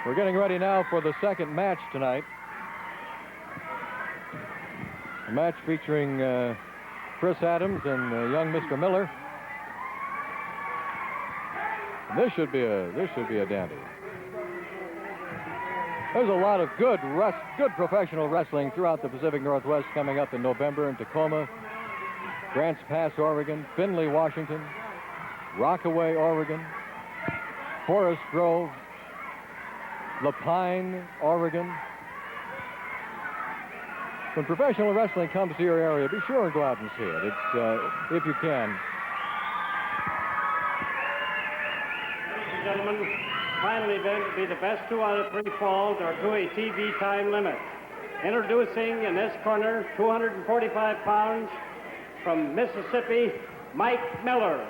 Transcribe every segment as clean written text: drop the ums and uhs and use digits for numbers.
We're getting ready now for the second match tonight. A match featuring Chris Adams and young Mr. Miller. This should be a dandy. There's a lot of good professional wrestling throughout the Pacific Northwest coming up in November in Tacoma, Grants Pass, Oregon, Findlay, Washington, Rockaway, Oregon, Forest Grove, Lapine, Oregon. When professional wrestling comes to your area, be sure and go out and see it. It's if you can. Ladies and gentlemen, final event will be the best 2 out of 3 falls or to a TV time limit. Introducing in this corner, 245 pounds from Mississippi, Mike Miller.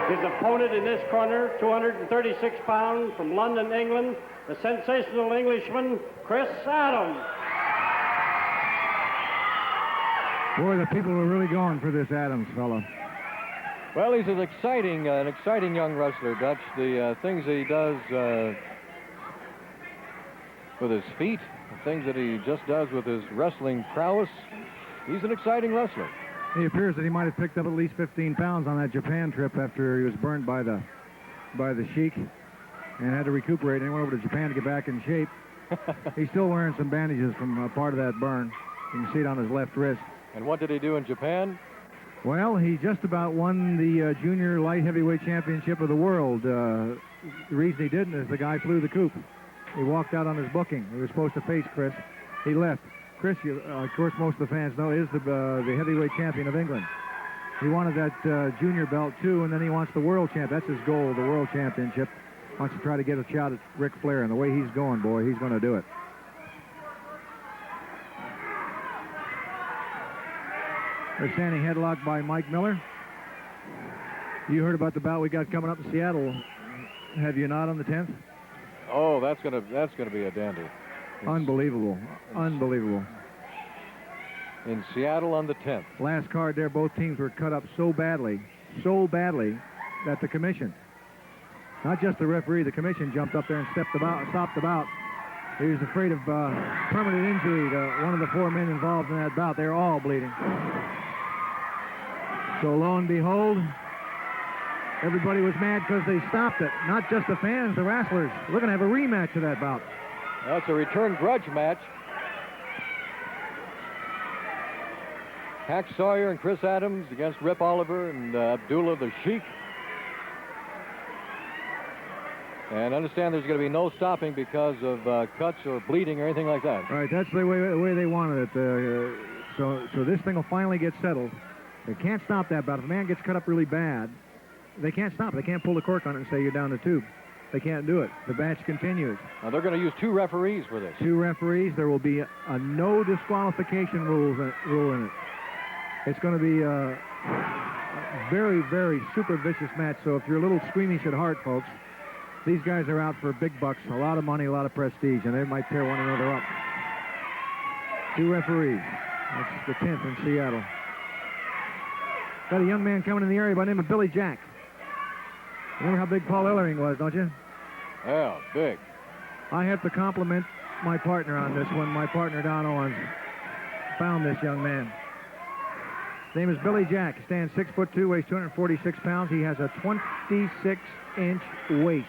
His opponent in this corner, 236 pounds from London, England, the sensational Englishman, Chris Adams. Boy, the people were really going for this Adams fellow. Well, he's an exciting young wrestler, Dutch. The things that he does with his feet, the things that he just does with his wrestling prowess, he's an exciting wrestler. He appears that he might have picked up at least 15 pounds on that Japan trip after he was burned by the Sheik and had to recuperate and went over to Japan to get back in shape. He's still wearing some bandages from part of that burn. You can see it on his left wrist. And what did he do in Japan? Well, he just about won the junior light heavyweight championship of the world. The reason he didn't is the guy flew the coop. He walked out on his booking. He was supposed to face Chris. He left. Chris, of course, most of the fans know, is the heavyweight champion of England. He wanted that junior belt, too, and then he wants the world champ. That's his goal, the world championship. Wants to try to get a shot at Ric Flair, and the way he's going, boy, he's going to do it. They're standing headlocked by Mike Miller. You heard about the bout we got coming up in Seattle, have you not, on the 10th? Oh, that's gonna be a dandy. Unbelievable. Unbelievable. In Seattle on the 10th. Last card there, both teams were cut up so badly that the commission, not just the referee, the commission jumped up there and stopped the bout. He was afraid of permanent injury to one of the 4 men involved in that bout. They're all bleeding. So lo and behold, everybody was mad because they stopped it. Not just the fans, the wrestlers. We're going to have a rematch of that bout. That's a return grudge match. Hack Sawyer and Chris Adams against Rip Oliver and Abdullah the Sheik. And understand there's going to be no stopping because of cuts or bleeding or anything like that. Right, that's the way they wanted it. So this thing will finally get settled. They can't stop that bout. If a man gets cut up really bad, they can't stop it. They can't pull the cork on it and say you're down the tube. They can't do it. The match continues. Now, they're going to use 2 referees for this. 2 referees. There will be a no disqualification rule in it. It's going to be a very, very super vicious match. So if you're a little squeamish at heart, folks, these guys are out for big bucks, a lot of money, a lot of prestige, and they might tear one another up. 2 referees. That's the 10th in Seattle. Got a young man coming in the area by the name of Billy Jack. Remember how big Paul Ellering was, don't you? Yeah, big. I have to compliment my partner on this one. My partner, Don Owens, found this young man. His name is Billy Jack. He stands 6'2", weighs 246 pounds. He has a 26-inch waist.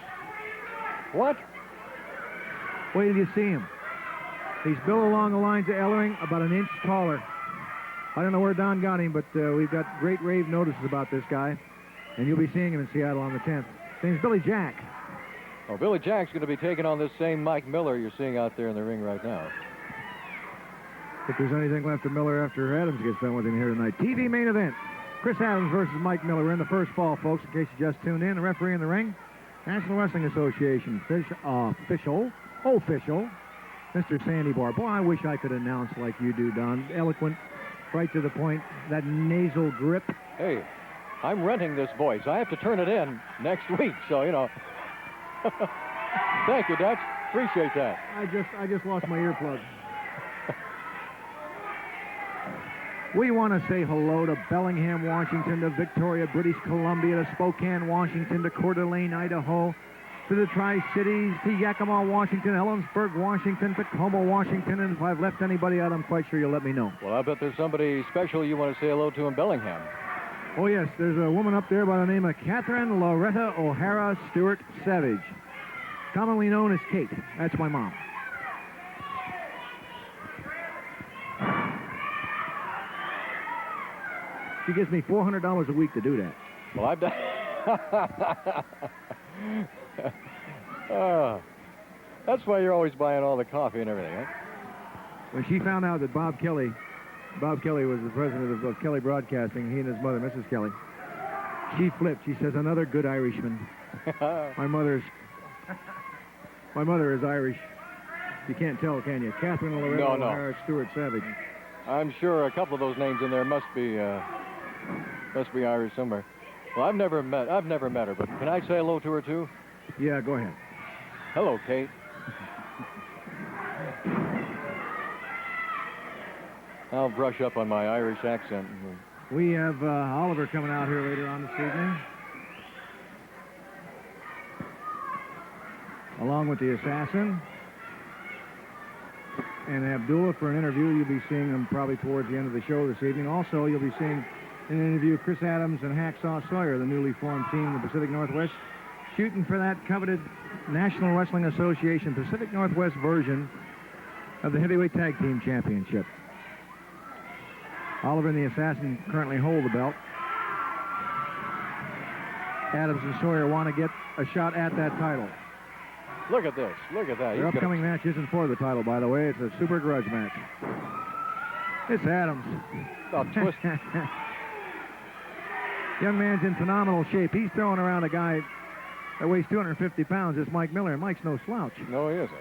What? Wait till you see him. He's built along the lines of Ellering, about an inch taller. I don't know where Don got him, but we've got great rave notices about this guy. And you'll be seeing him in Seattle on the 10th. His name's Billy Jack. Oh, Billy Jack's going to be taking on this same Mike Miller you're seeing out there in the ring right now. If there's anything left of Miller after Adams gets done with him here tonight. TV main event. Chris Adams versus Mike Miller. We're in the first fall, folks, in case you just tuned in. The referee in the ring, National Wrestling Association official, Mr. Sandy Barr. Boy, I wish I could announce like you do, Don. Eloquent, right to the point, that nasal grip. Hey, I'm renting this voice. I have to turn it in next week, so, you know. Thank you, Dutch. Appreciate that. I just lost my earplug. We want to say hello to Bellingham, Washington, to Victoria, British Columbia, to Spokane, Washington, to Coeur d'Alene, Idaho, to the Tri-Cities, to Yakima, Washington, Ellensburg, Washington, Tacoma, Washington, and if I've left anybody out, I'm quite sure you'll let me know. Well, I bet there's somebody special you want to say hello to in Bellingham. Oh, yes, there's a woman up there by the name of Catherine Loretta O'Hara Stewart Savage, commonly known as Kate. That's my mom. She gives me $400 a week to do that. Well, I've done... That's why you're always buying all the coffee and everything, huh? When she found out that Bob Kelly was the president of Kelly Broadcasting, he and his mother, Mrs. Kelly, she flipped. She says, another good Irishman. My mother is Irish. You can't tell, can you? Catherine Loretta O'Hara Stewart Savage. I'm sure a couple of those names in there must be Irish somewhere. Well, I've never met her, but can I say hello to her too? Yeah, go ahead. Hello, Kate. I'll brush up on my Irish accent. We have Oliver coming out here later on this evening, along with the Assassin and Abdullah for an interview. You'll be seeing them probably towards the end of the show this evening. Also, you'll be seeing an interview of Chris Adams and Hacksaw Sawyer, the newly formed team in the Pacific Northwest, shooting for that coveted National Wrestling Association Pacific Northwest version of the Heavyweight Tag Team Championship. Oliver and the Assassin currently hold the belt. Adams and Sawyer want to get a shot at that title. Look at this. Look at that. Their upcoming match isn't for the title, by the way. It's a super grudge match. It's Adams. Oh, twist. Young man's in phenomenal shape. He's throwing around a guy that weighs 250 pounds. It's Mike Miller, and Mike's no slouch. No, he isn't.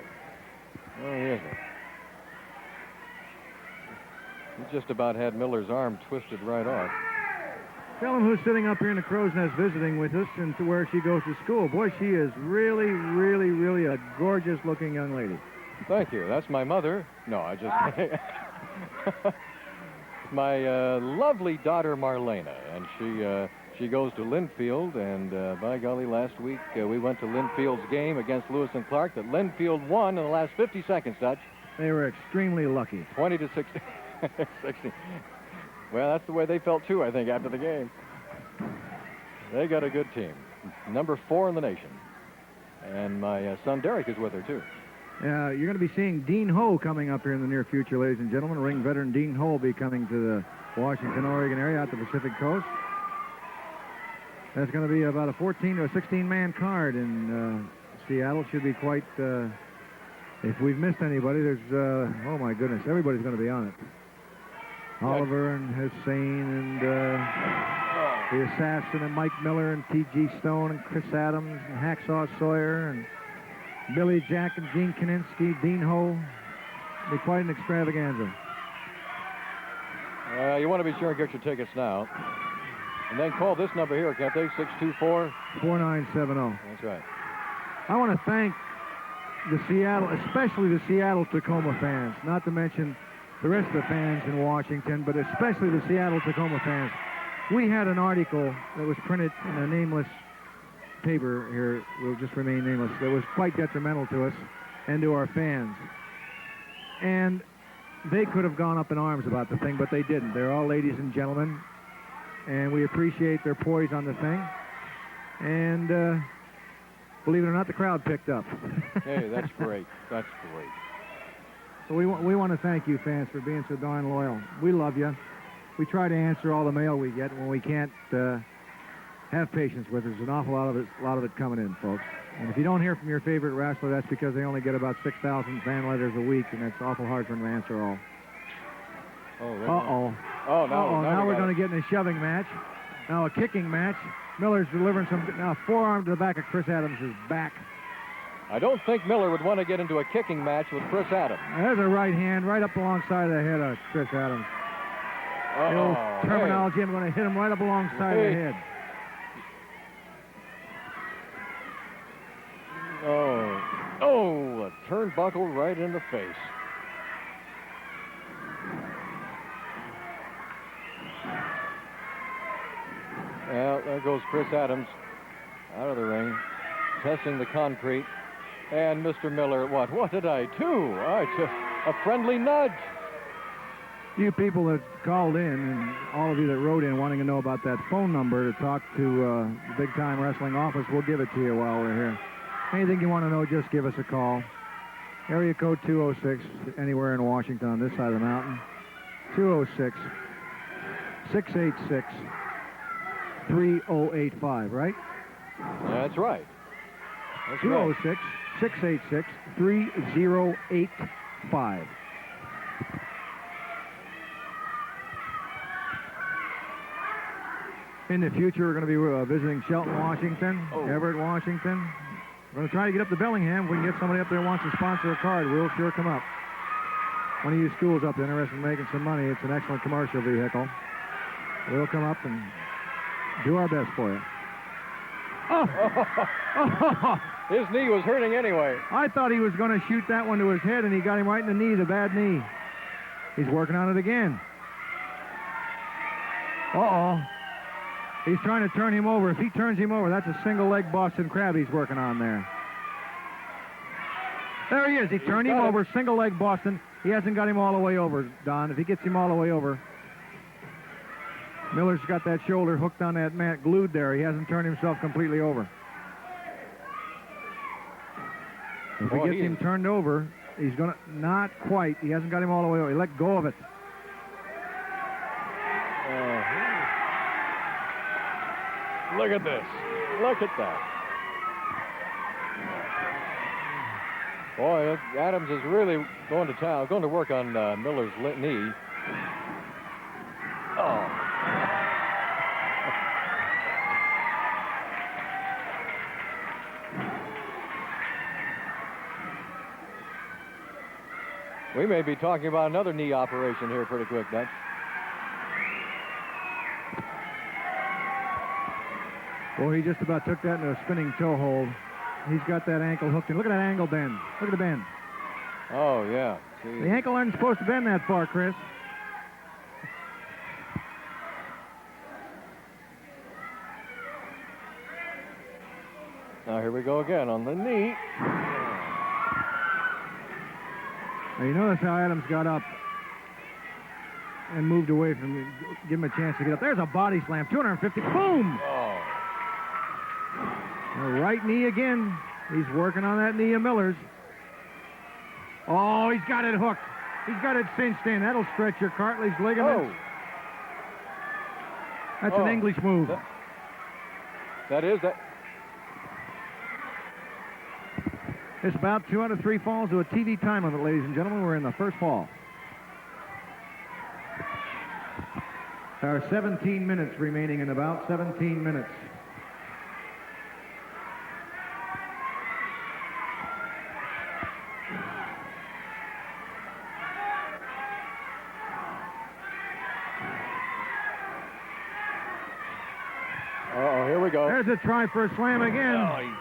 No, he isn't. He just about had Miller's arm twisted right off. Tell him who's sitting up here in the Crow's Nest visiting with us and to where she goes to school. Boy, she is really, really, really a gorgeous-looking young lady. Thank you. That's my mother. No, I just... my lovely daughter, Marlena, and she goes to Linfield, and by golly, last week we went to Linfield's game against Lewis and Clark that Linfield won in the last 50 seconds, Dutch. They were extremely lucky. 20-16. 16. Well, that's the way they felt, too, I think, after the game. They got a good team. Number 4 in the nation. And my son, Derek, is with her, too. You're going to be seeing Dean Ho coming up here in the near future, ladies and gentlemen. Ring veteran Dean Ho will be coming to the Washington, Oregon area out the Pacific Coast. That's going to be about a 14 to a 16-man card in Seattle. Should be quite... if we've missed anybody, there's... oh, my goodness, everybody's going to be on it. Oliver and Hussein and the Assassin and Mike Miller and T.G. Stone and Chris Adams and Hacksaw Sawyer and Billy Jack and Gene Kaninsky, Dean Ho. It'll be quite an extravaganza. You want to be sure and get your tickets now. And then call this number here, can't they? 624-4970. That's right. I want to thank the Seattle, especially the Seattle Tacoma fans, not to mention the rest of the fans in Washington, but especially the Seattle Tacoma fans. We had an article that was printed in a nameless paper here, will just remain nameless, that was quite detrimental to us and to our fans. And they could have gone up in arms about the thing, but they didn't. They're all ladies and gentlemen, and we appreciate their poise on the thing. And believe it or not, the crowd picked up. Hey, that's great. That's great. So we want to thank you, fans, for being so darn loyal. We love you. We try to answer all the mail we get. When we can't, have patience with us. There's an awful lot of it coming in, folks. And if you don't hear from your favorite wrestler, that's because they only get about 6,000 fan letters a week, and that's awful hard for them to answer all. Oh, now we're going to get in a shoving match. Now a kicking match. Miller's delivering some... Now forearm to the back of Chris Adams' back. I don't think Miller would want to get into a kicking match with Chris Adams. There's a right hand right up alongside the head of Chris Adams. The old terminology, hey. I'm going to hit him right up alongside the head. Oh, a turnbuckle right in the face. Well, there goes Chris Adams out of the ring. testing the concrete. And Mr. Miller, what did I do? Just a friendly nudge. You people that called in, and all of you that wrote in wanting to know about that phone number to talk to the Big Time Wrestling office, we'll give it to you while we're here. Anything you want to know, just give us a call. Area code 206, anywhere in Washington on this side of the mountain. 206-686-3085, right? That's right. 206-686-3085. In the future, we're going to be visiting Shelton, Washington, Everett, Washington. We're going to try to get up to Bellingham. If we can get somebody up there who wants to sponsor a card, we'll sure come up. One of you schools up there interested in making some money, it's an excellent commercial vehicle. We'll come up and do our best for you. His knee was hurting anyway. I thought he was going to shoot that one to his head, and he got him right in the knee, the bad knee. He's working on it again. He's trying to turn him over. If he turns him over, that's a single-leg Boston Crab he's working on there. There he is. He turned him over, single-leg Boston. He hasn't got him all the way over, Don. If he gets him all the way over. Miller's got that shoulder hooked on that mat, glued there. He hasn't turned himself completely over. If he gets him turned over, he's going to... Not quite. He hasn't got him all the way over. He let go of it. Look at this. Look at that. Boy, Adams is really going to town, going to work on Miller's knee. We may be talking about another knee operation here pretty quick, Dutch. Well, he just about took that into a spinning toe hold. He's got that ankle hooked in. Look at that angle bend. Look at the bend. Oh, yeah. See. The ankle isn't supposed to bend that far, Chris. Now, here we go again on the knee. Now, you notice how Adams got up and moved away from you. Give him a chance to get up. There's a body slam. 250. Boom! Oh. The right knee again. He's working on that knee of Miller's. Oh, he's got it hooked. He's got it cinched in. That'll stretch your cartilage ligaments. That's an English move. That is. It's about 2 out of 3 falls to a TV time limit, ladies and gentlemen. We're in the first fall. There are 17 minutes remaining in about 17 minutes. Here we go. There's a try for a slam again.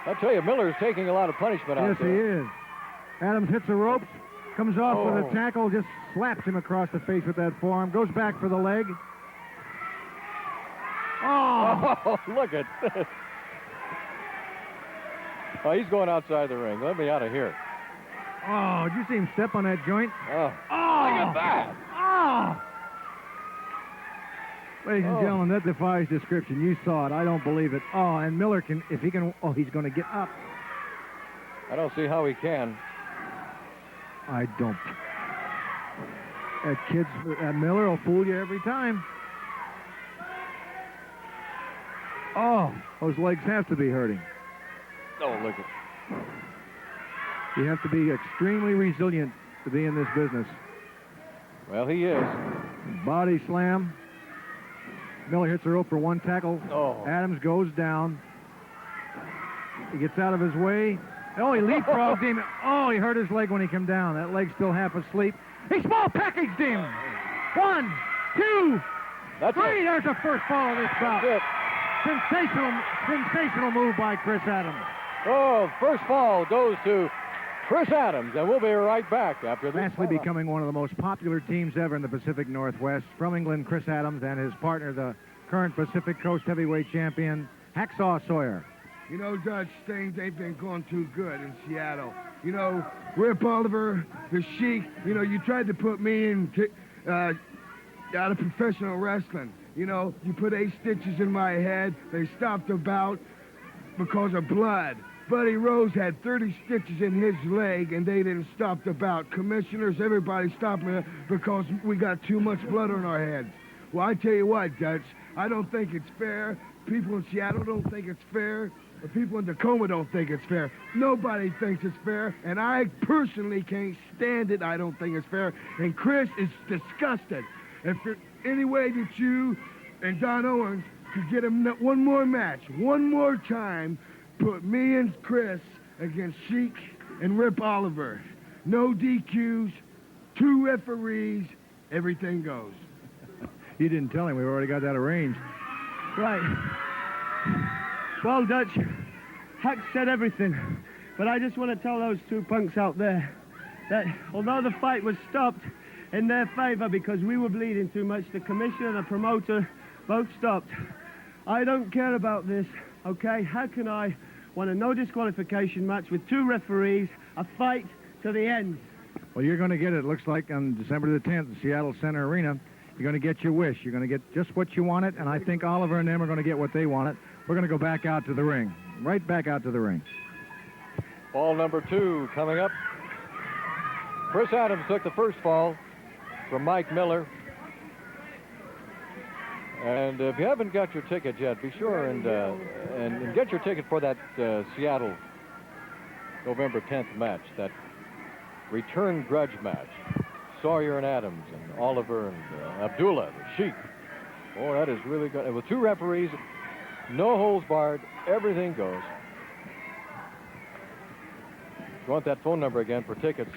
I'll tell you, Miller's taking a lot of punishment out there. Yes, he is. Adams hits the ropes, comes off with a tackle, just slaps him across the face with that forearm, goes back for the leg. Oh, look at this. Oh, he's going outside the ring. Let me out of here. Oh, did you see him step on that joint? Oh, look at that. Oh! Ladies and gentlemen, that defies description. You saw it. I don't believe it. Oh, and Miller can, if he can, he's going to get up. I don't see how he can. I don't. That Miller will fool you every time. Oh, those legs have to be hurting. Oh, look at. You have to be extremely resilient to be in this business. Well, he is. Body slam. Miller hits the rope for one tackle. Oh. Adams goes down. He gets out of his way. Oh, he leapfrogged him. Oh, he hurt his leg when he came down. That leg's still half asleep. He small packaged him. 1, 2, 3. There's the first fall of this bout. Sensational move by Chris Adams. Oh, first fall goes to Chris Adams, and we'll be right back after this. Fastly becoming one of the most popular teams ever in the Pacific Northwest. From England, Chris Adams and his partner, the current Pacific Coast heavyweight champion, Hacksaw Sawyer. You know, Dutch, things ain't been going too good in Seattle. You know, Rip Oliver, the Sheik, you know, you tried to put me in out of professional wrestling. You know, you put 8 stitches in my head. They stopped the bout because of blood. Buddy Rose had 30 stitches in his leg, and they didn't stop the bout. Commissioners, everybody stopped me because we got too much blood on our heads. Well, I tell you what, Dutch, I don't think it's fair. People in Seattle don't think it's fair. The people in Tacoma don't think it's fair. Nobody thinks it's fair, and I personally can't stand it. I don't think it's fair. And Chris is disgusted. If there's any way that you and Don Owens could get him one more match, one more time, put me and Chris against Sheik and Rip Oliver. No DQs, 2 referees, everything goes. You didn't tell him. We've already got that arranged. Right. Well, Dutch, Huck said everything, but I just want to tell those 2 punks out there that although the fight was stopped in their favor because we were bleeding too much, the commissioner and the promoter both stopped. I don't care about this, okay? How can I want a no disqualification match with 2 referees, a fight to the end? Well, you're going to get it. Looks like on December the 10th at Seattle Center Arena. You're going to get your wish. You're going to get just what you wanted, and I think Oliver and them are going to get what they wanted. We're going to go back out to the ring. Right back out to the ring. Fall number 2 coming up. Chris Adams took the first fall from Mike Miller. And if you haven't got your ticket yet, be sure and get your ticket for that Seattle November 10th match, that return grudge match. Sawyer and Adams and Oliver and Abdullah, the Sheik. Oh, that is really good. And with 2 referees, no holds barred, everything goes. If you want that phone number again for tickets,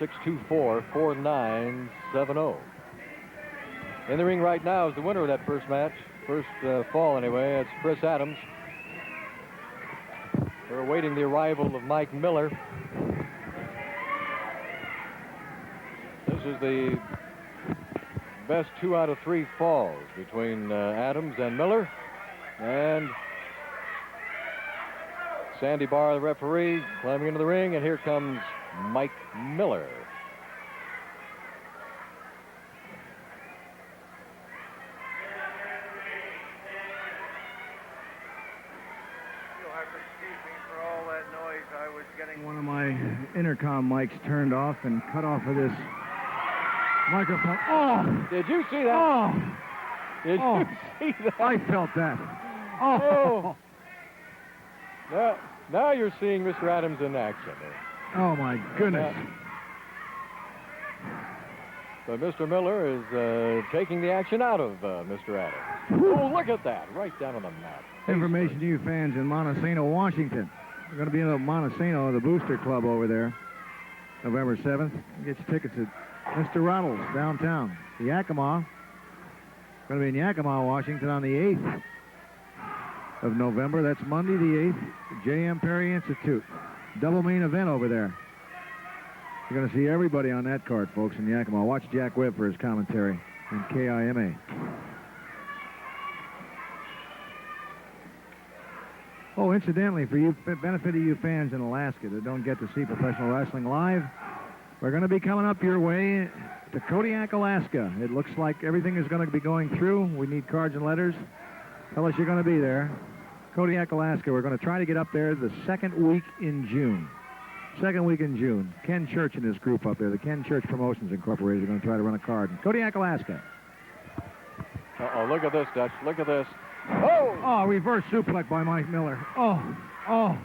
624-4970. In the ring right now is the winner of that first match, first fall anyway. It's Chris Adams. We're awaiting the arrival of Mike Miller. This is the best 2 out of 3 falls between Adams and Miller. And Sandy Barr, the referee, climbing into the ring, and here comes Mike Miller. You'll have to excuse me for all that noise. I was getting One of my intercom mics turned off and cut off of this microphone. Oh! Did you see that? Oh! Did you see that? I felt that. Oh! Now you're seeing Mr. Adams in action. Oh, my goodness. But Mr. Miller is taking the action out of Mr. Adams. Oh, look at that. Right down on the map. Information to you fans in Montesano, Washington. We're going to be in the Montesano, the Booster Club over there, November 7th. Get your tickets at Mr. Ronald's downtown. Yakima. Going to be in Yakima, Washington on the 8th of November. That's Monday the 8th, J.M. Perry Institute. Double main event over there. You're going to see everybody on that card, folks, in Yakima. Watch Jack Webb for his commentary in KIMA. Oh, incidentally, for you, benefit of you fans in Alaska that don't get to see professional wrestling live, we're going to be coming up your way to Kodiak, Alaska. It looks like everything is going to be going through. We need cards and letters. Tell us you're going to be there. Kodiak, Alaska. We're going to try to get up there the second week in June. Second week in June. Ken Church and his group up there, the Ken Church Promotions Incorporated, are going to try to run a card in Kodiak, Alaska. Uh-oh, look at this, Dutch. Look at this. Oh! Oh, reverse suplex by Mike Miller. Oh.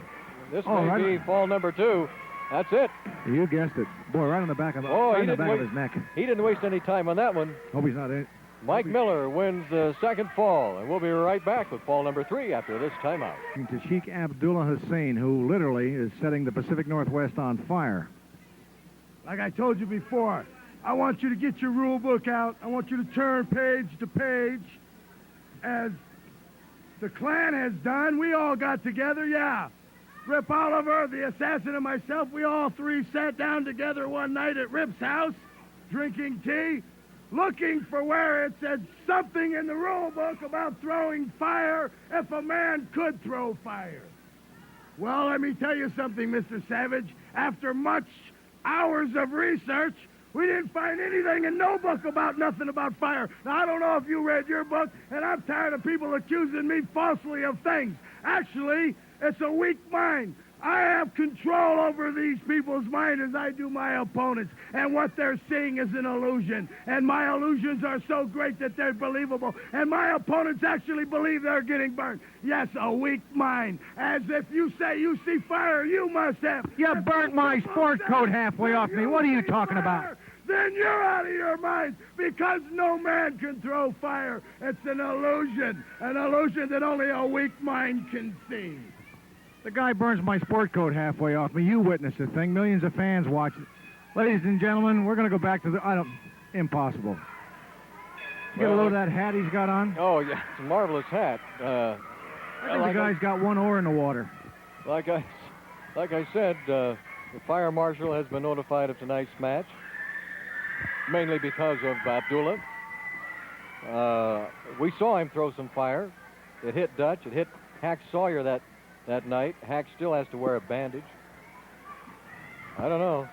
This may be fall number 2. That's it. You guessed it. Boy, right on the back of, of his neck. He didn't waste any time on that one. Hope he's not in. Mike Miller wins the second fall, and we'll be right back with fall number 3 after this timeout. To Sheik Abdullah Hussein, who literally is setting the Pacific Northwest on fire. Like I told you before, I want you to get your rule book out. I want you to turn page to page. As the Klan has done, we all got together, yeah. Rip Oliver, the assassin, and myself, we all 3 sat down together one night at Rip's house, drinking tea, looking for where it said something in the rule book about throwing fire if a man could throw fire. Well, let me tell you something, Mr. Savage. After much hours of research, we didn't find anything in no book about nothing about fire. Now, I don't know if you read your book, and I'm tired of people accusing me falsely of things. Actually, it's a weak mind. I have control over these people's mind as I do my opponents, and what they're seeing is an illusion, and my illusions are so great that they're believable, and my opponents actually believe they're getting burned. Yes, a weak mind. As if you say you see fire, you must have. You burnt my sport coat halfway off me. What are you talking about? Then you're out of your mind, because no man can throw fire. It's an illusion that only a weak mind can see. The guy burns my sport coat halfway off me. You witnessed the thing. Millions of fans watch it. Ladies and gentlemen, we're going to go back to impossible. You get a load of that hat he's got on? Oh, yeah, it's a marvelous hat. I think the guy's got one oar in the water. Like I said, the fire marshal has been notified of tonight's match, mainly because of Abdullah. We saw him throw some fire. It hit Dutch. It hit Hack Sawyer that night. Hack still has to wear a bandage. I don't know.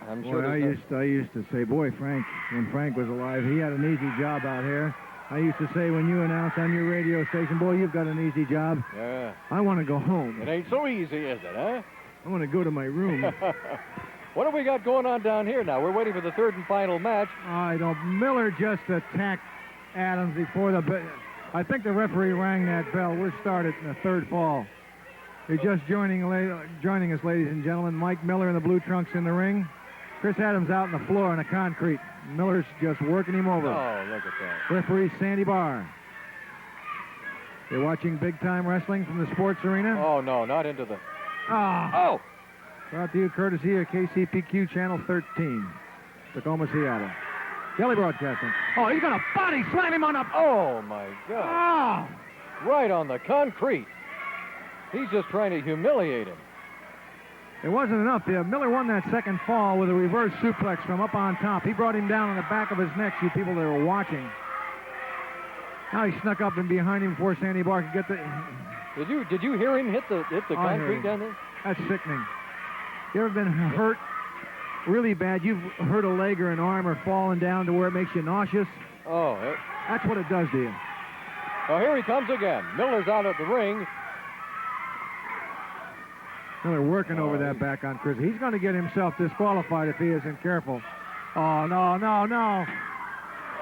I'm sure. Boy, I used to say, boy, Frank, when Frank was alive, he had an easy job out here. I used to say, when you announce on your radio station, boy, you've got an easy job. Yeah. I want to go home. It ain't so easy, is it, huh? I want to go to my room. What have we got going on down here now? We're waiting for the third and final match. I don't. Miller just attacked Adams before I think the referee rang that bell. We're started in the third fall. You're just joining us, ladies and gentlemen. Mike Miller in the blue trunks in the ring. Chris Adams out on the floor on the concrete. Miller's just working him over. Oh, look at that. Referee Sandy Barr. You're watching big-time wrestling from the sports arena? Oh, no, not into the... Oh! Brought to you courtesy of KCPQ Channel 13, Tacoma, Seattle. Kelly Broadcasting. Oh, he's going to body slam him on the... Oh, my God. Oh! Right on the concrete. He's just trying to humiliate him. It wasn't enough. Miller won that second fall with a reverse suplex from up on top. He brought him down on the back of his neck, you people that were watching. Now he snuck up and behind him before Sandy Barr could get the... Did you hear him hit the concrete down there? That's sickening. You ever been hurt really bad? You've hurt a leg or an arm or fallen down to where it makes you nauseous? Oh. That's what it does to you. Oh, here he comes again. Miller's out at the ring. Miller working over that back on Chris. He's going to get himself disqualified if he isn't careful. Oh, no.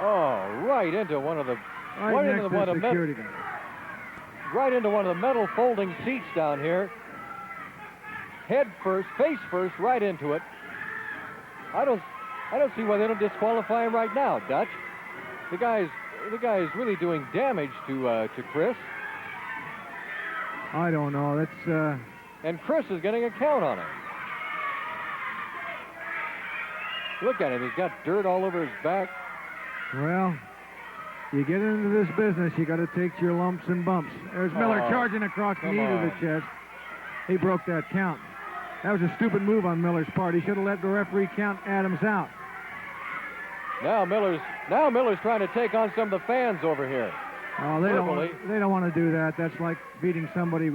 Oh, right into one of the... Right next to the security guy. Right into one of the metal folding seats down here. Head first, face first, right into it. I don't see why they don't disqualify him right now, Dutch. The guy's really doing damage to Chris. I don't know. That's And Chris is getting a count on him. Look at him. He's got dirt all over his back. Well, you get into this business, you got to take your lumps and bumps. There's Miller charging across the knee to the chest. He broke that count. That was a stupid move on Miller's part. He should have let the referee count Adams out. Now Miller's trying to take on some of the fans over here. Oh, they don't want to do that. That's like feeding somebody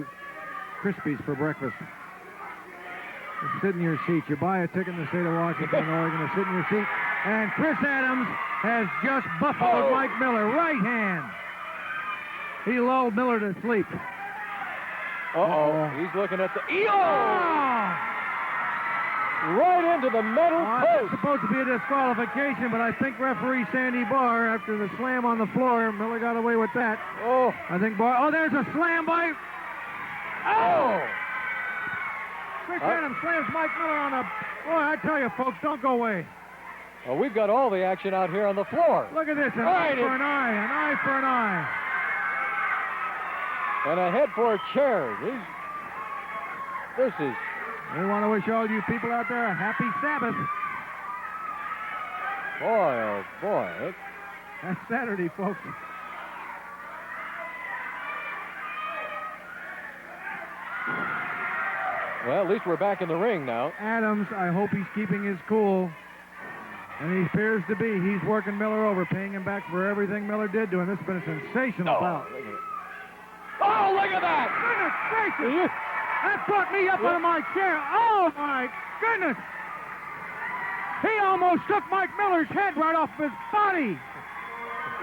Krispies for breakfast. Just sit in your seat. You buy a ticket in the state of Washington, Oregon, to sit in your seat. And Chris Adams has just buffaloed Mike Miller. Right hand. He lulled Miller to sleep. He's looking at the... Right into the metal post. It's supposed to be a disqualification, but I think referee Sandy Barr, after the slam on the floor, Miller got away with that. Oh. I think Barr... Oh, there's a slam by... Oh! Chris Adams slams Mike Miller on the... Boy, I tell you, folks, don't go away. Well, we've got all the action out here on the floor. Look at this. An eye for an eye. An eye for an eye. And a head for a chair. This is... We want to wish all you people out there a happy Sabbath. Boy, oh boy. That's Saturday, folks. Well, at least we're back in the ring now. Adams, I hope he's keeping his cool. And he appears to be. He's working Miller over, paying him back for everything Miller did to him. This has been a sensational bout. Oh, look at that! Goodness gracious! That brought me up out of my chair. Oh, my goodness! He almost took Mike Miller's head right off his body.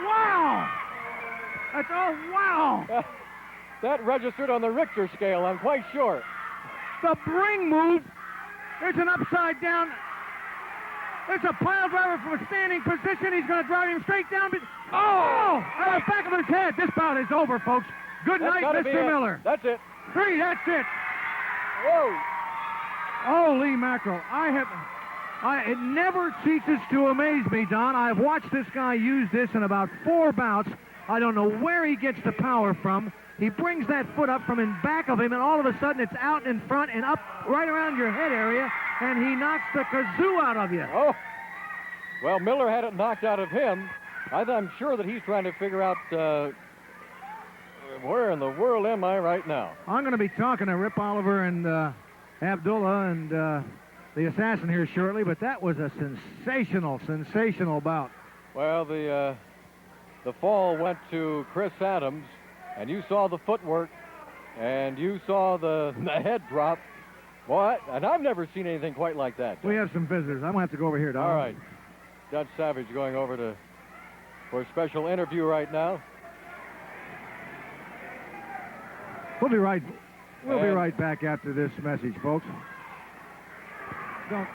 Wow! That's wow! That registered on the Richter scale, I'm quite sure. The ring move. There's an upside down. There's a pile driver from a standing position. He's going to drive him straight down. Oh! On the back of his head. This bout is over, folks. Good night, Mr. Miller. That's it. 3, that's it. Whoa! Holy mackerel. It never ceases to amaze me, Don. I've watched this guy use this in about 4 bouts. I don't know where he gets the power from. He brings that foot up from in back of him, and all of a sudden it's out in front and up right around your head area, and he knocks the kazoo out of you. Oh, well, Miller had it knocked out of him. I'm sure that he's trying to figure out where in the world am I right now. I'm going to be talking to Rip Oliver and Abdullah and the assassin here shortly, but that was a sensational bout. Well, the fall went to Chris Adams, and you saw the footwork, and you saw the head drop. Boy, and I've never seen anything quite like that. We have some visitors. I'm going to have to go over here, Don. All right. Judge Savage going over for a special interview right now. We'll be right back after this message, folks. Don't